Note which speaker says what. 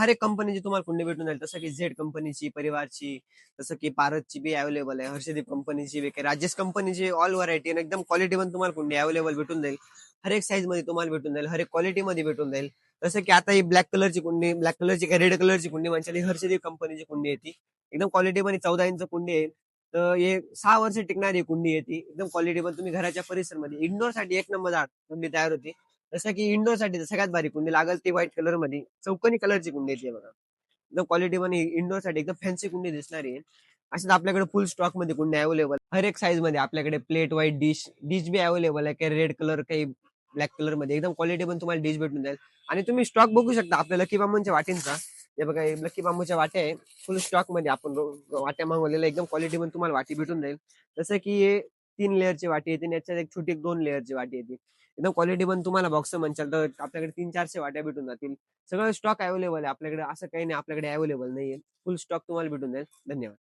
Speaker 1: हर एक कंपनीची तुम्हाला कुंडी भेटून जाईल. जसं की झेड कंपनीची, परिवारची, जसं की पारसची बी अवेलेबल आहे. हर्षदीप कंपनीची बी, राजेश कंपनीची ऑल व्हरायटी आणि एकदम क्वालिटी पण तुम्हाला कुंडी अवेलेबल भेटून जाईल. हर एक साईज मध्ये तुम्हाला भेटून जाईल, हर एक क्वालिटी मध्ये भेटून जाईल. जसं की आता ही ब्लॅक कलरची कुंडी, ब्लॅक कलरची काय रेड कलरची कुंडी म्हणजे ही हर्षदीप कंपनीची कुंडी आहे ती. एकदम क्वालिटी मध्ये 14 इंच कुंडी आहे. तर हे 6 वर्ष टिकणारी कुंडी आहे ती. एकदम क्वालिटी पण तुम्ही घराच्या परिसरमध्ये इंडोर साठी एक नंबर कुंडी तयार होती. जसं की इंडोर साठी सगळ्यात भारी कुंडी लागल ती व्हाईट कलर मध्ये चौकोनी कलरची कुंडी येते बघा. एकदम क्वालिटी पण इंडोर साठी एकदम फॅन्सी कुंडी दिसणारी आहे. अशाच आपल्याकडे फुल स्टॉक मध्ये कुंडी अवेलेबल, हर एक साईज मध्ये आपल्याकडे प्लेट वाईट डिश डिश बी अवेलेबल आहे. काही रेड कलर, काही ब्लॅक कलर मध्ये एकदम क्वालिटी पण तुम्हाला डिश भेटून जाईल. आणि तुम्ही स्टॉक बघू शकता आपल्या लकी बांबूच्या वाटींचा. हे बघा, लकी बांबूच्या वाट्या आहे, फुल स्टॉक मध्ये आपण वाट्या मागवलेल्या, एकदम क्वालिटी पण तुम्हाला वाटी भेटून जाईल. जसं की हे 3 लेअरची वाटी येते आणि याच्यात एक छोटी 2 लेअरची वाटी येते. एकदम क्वालिटी पण तुम्हाला बॉक्स म्हणशाल तर आपल्याकडे 300-400 वाट्या भेटून जातील. सगळं स्टॉक अवेलेबल आहे आपल्याकडे, असं काही नाही आपल्याकडे अवेलेबल नाहीये. फुल स्टॉक तुम्हाला भेटून जाईल. धन्यवाद.